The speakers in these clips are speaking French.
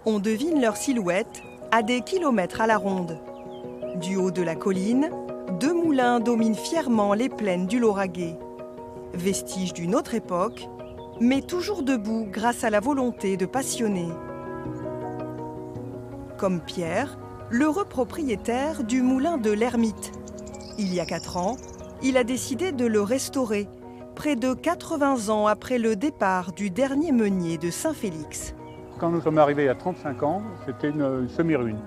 On devine leur silhouette à des kilomètres à la ronde. Du haut de la colline, 2 moulins dominent fièrement les plaines du Lauragais. Vestige d'une autre époque, mais toujours debout grâce à la volonté de passionnés. Comme Pierre, l'heureux propriétaire du moulin de l'Ermite. Il y a 4 ans, il a décidé de le restaurer, près de 80 ans après le départ du dernier meunier de Saint-Félix. Quand nous sommes arrivés il y a 35 ans, c'était une semi-ruine.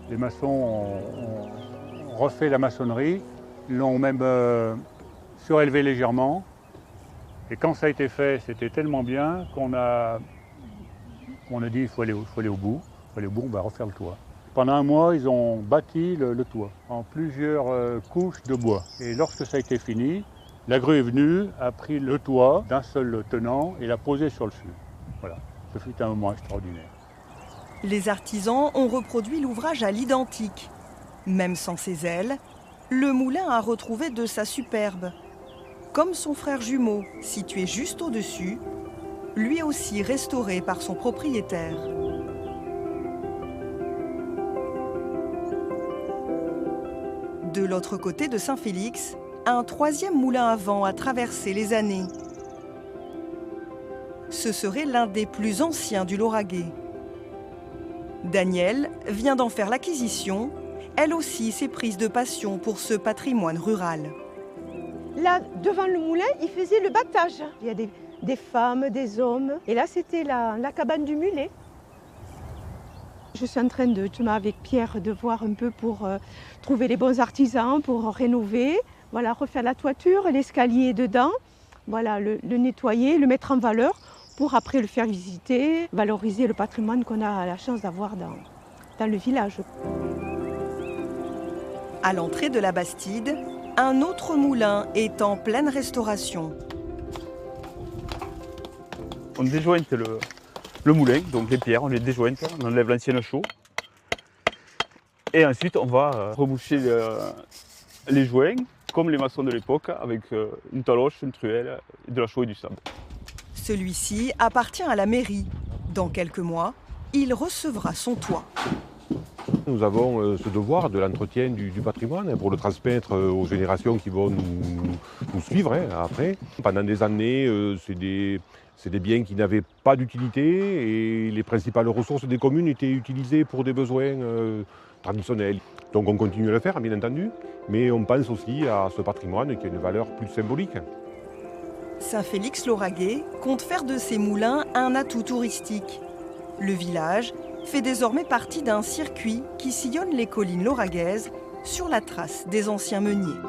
Les maçons ont refait la maçonnerie, l'ont même surélevé légèrement. Et quand ça a été fait, c'était tellement bien qu'on a dit il faut aller au bout. Il faut aller au bout, on va refaire le toit. Pendant un mois, ils ont bâti le toit en plusieurs couches de bois. Et lorsque ça a été fini, la grue est venue, a pris le toit d'un seul tenant et l'a posé sur le fût. Voilà, ce fut un moment extraordinaire. Les artisans ont reproduit l'ouvrage à l'identique. Même sans ses ailes, le moulin a retrouvé de sa superbe. Comme son frère jumeau, situé juste au-dessus, lui aussi restauré par son propriétaire. De l'autre côté de Saint-Félix, un 3e moulin à vent a traversé les années. Ce serait l'un des plus anciens du Lauragais. Danielle vient d'en faire l'acquisition. Elle aussi s'est prise de passion pour ce patrimoine rural. Là, devant le moulin, ils faisaient le battage. Il y a des femmes, des hommes. Et là, c'était la cabane du mulet. Je suis en train de, avec Pierre, de voir un peu pour trouver les bons artisans, pour rénover. Voilà, refaire la toiture, l'escalier dedans. Voilà, le nettoyer, le mettre en valeur pour après le faire visiter, valoriser le patrimoine qu'on a la chance d'avoir dans le village. À l'entrée de la Bastide, un autre moulin est en pleine restauration. On déjointe le moulin, donc les pierres, on les déjointe, on enlève l'ancienne chaux. Et ensuite, on va reboucher les joints, comme les maçons de l'époque, avec une taloche, une truelle, de la chaux et du sable. Celui-ci appartient à la mairie. Dans quelques mois, il recevra son toit. Nous avons ce devoir de l'entretien du patrimoine pour le transmettre aux générations qui vont nous suivre après. Pendant des années, c'est des biens qui n'avaient pas d'utilité et les principales ressources des communes étaient utilisées pour des besoins traditionnels. Donc on continue à le faire, bien entendu, mais on pense aussi à ce patrimoine qui a une valeur plus symbolique. Saint-Félix-Lauragais compte faire de ses moulins un atout touristique. Le village fait désormais partie d'un circuit qui sillonne les collines lauragaises sur la trace des anciens meuniers.